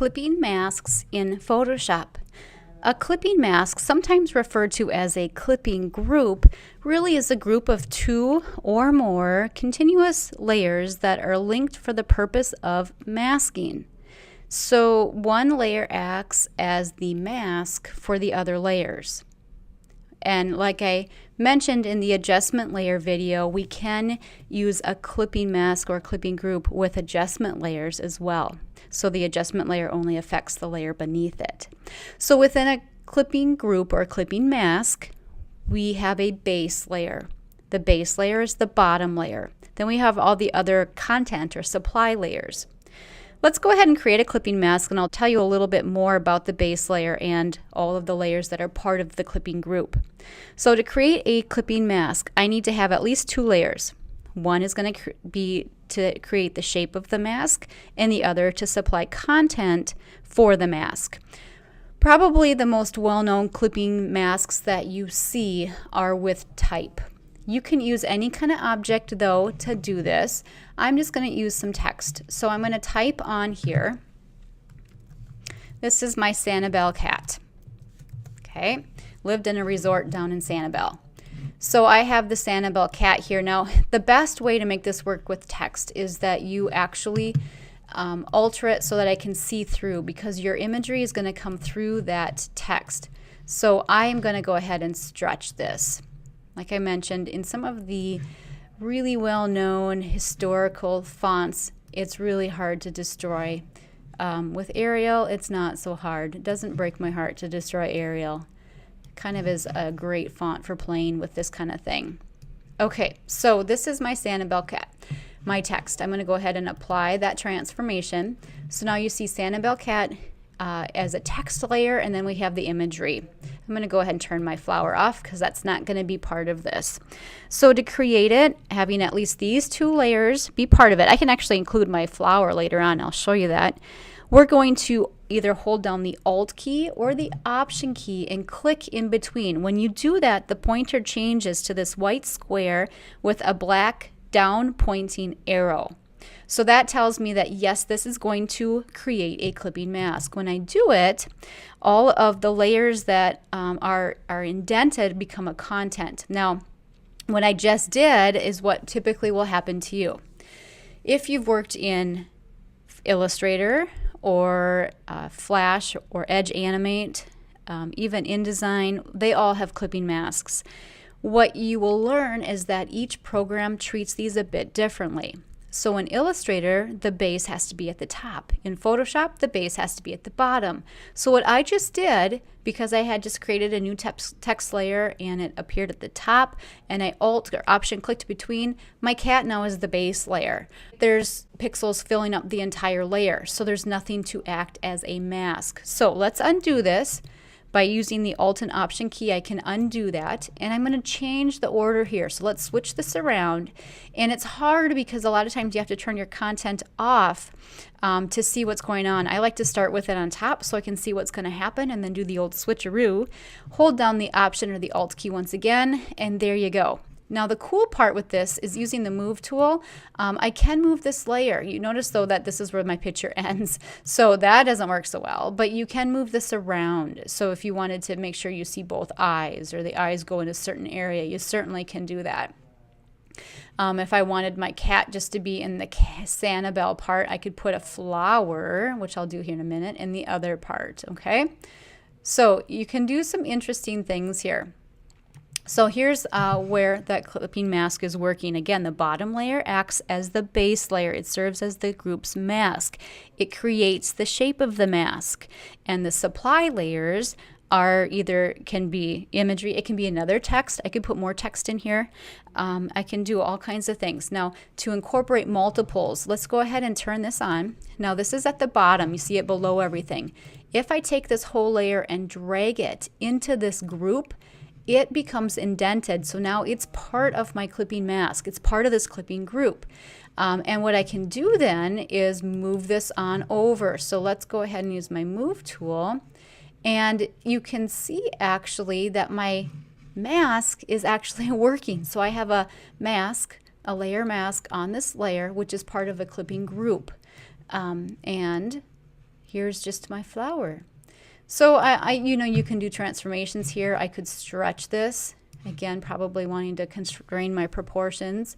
clipping masks in Photoshop. A clipping mask, sometimes referred to as a clipping group, really is a group of two or more continuous layers that are linked for the purpose of masking. So one layer acts as the mask for the other layers. And like I mentioned in the adjustment layer video, we can use a clipping mask or a clipping group with adjustment layers as well. So the adjustment layer only affects the layer beneath it. So within a clipping group or a clipping mask, we have a base layer. The base layer is the bottom layer. Then we have all the other content or supply layers. Let's go ahead and create a clipping mask, and I'll tell you a little bit more about the base layer and all of the layers that are part of the clipping group. So to create a clipping mask, I need to have at least two layers. One is going to be to create the shape of the mask, and the other to supply content for the mask. Probably the most well-known clipping masks that you see are with type. You can use any kind of object though to do this. I'm just going to use some text. So I'm going to type on here. This is my Sanibel cat. Okay, lived in a resort down in Sanibel. So I have the Sanibel cat here. Now the best way to make this work with text is that you actually alter it so that I can see through, because your imagery is going to come through that text. So I'm going to go ahead and stretch this. Like I mentioned, in some of the really well-known historical fonts, it's really hard to destroy. With Arial, it's not so hard. It doesn't break my heart to destroy Arial. Kind of is a great font for playing with this kind of thing. Okay, so this is my Sanibel cat, my text. I'm going to go ahead and apply that transformation. So now you see Sanibel cat as a text layer, and then we have the imagery. I'm going to go ahead and turn my flower off because that's not going to be part of this. So to create it, having at least these two layers be part of it, I can actually include my flower later on. I'll show you that. We're going to either hold down the Alt key or the Option key and click in between. When you do that, the pointer changes to this white square with a black down pointing arrow. So that tells me that yes, this is going to create a clipping mask. When I do it, all of the layers that are indented become a content. Now, what I just did is what typically will happen to you. If you've worked in Illustrator or Flash or Edge Animate, even InDesign, they all have clipping masks. What you will learn is that each program treats these a bit differently. So in Illustrator, the base has to be at the top. In Photoshop, the base has to be at the bottom. So what I just did, because I had just created a new text layer and it appeared at the top, and I Alt or Option clicked between, my cat now is the base layer. There's pixels filling up the entire layer, so there's nothing to act as a mask. So let's undo this. By using the Alt and Option key, I can undo that, and I'm going to change the order here. So let's switch this around, and it's hard because a lot of times you have to turn your content off to see what's going on. I like to start with it on top so I can see what's going to happen and then do the old switcheroo. Hold down the Option or the Alt key once again, and there you go. Now the cool part with this is using the Move tool. I can move this layer. You notice though that this is where my picture ends, so that doesn't work so well, but you can move this around. So if you wanted to make sure you see both eyes, or the eyes go in a certain area, you certainly can do that. If I wanted my cat just to be in the Sanibel part, I could put a flower, which I'll do here in a minute, in the other part, okay? So you can do some interesting things here. So here's where that clipping mask is working. Again, the bottom layer acts as the base layer. It serves as the group's mask. It creates the shape of the mask. And the supply layers are can be imagery, it can be another text. I could put more text in here. I can do all kinds of things. Now, to incorporate multiples, let's go ahead and turn this on. Now, this is at the bottom. You see it below everything. If I take this whole layer and drag it into this group, it becomes indented, so now it's part of my clipping mask. It's part of this clipping group. And what I can do then is move this on over. So let's go ahead and use my Move tool. And you can see actually that my mask is actually working. So I have a mask, a layer mask on this layer, which is part of a clipping group. And here's just my flower. So you know, you can do transformations here. I could stretch this, again, probably wanting to constrain my proportions.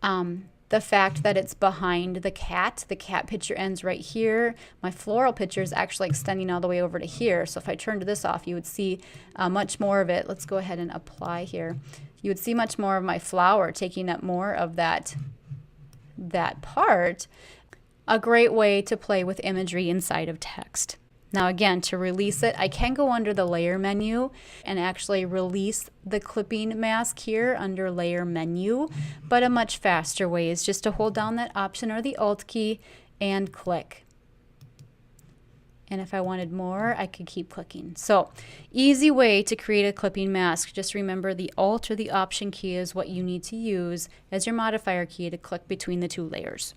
The fact that it's behind the cat picture ends right here. My floral picture is actually extending all the way over to here. So if I turned this off, you would see much more of it. Let's go ahead and apply here. You would see much more of my flower taking up more of that part. A great way to play with imagery inside of text. Now again, to release it, I can go under the layer menu and actually release the clipping mask here under layer menu, but a much faster way is just to hold down that option or the Alt key and click. And if I wanted more, I could keep clicking. So easy way to create a clipping mask. Just remember the Alt or the Option key is what you need to use as your modifier key to click between the two layers.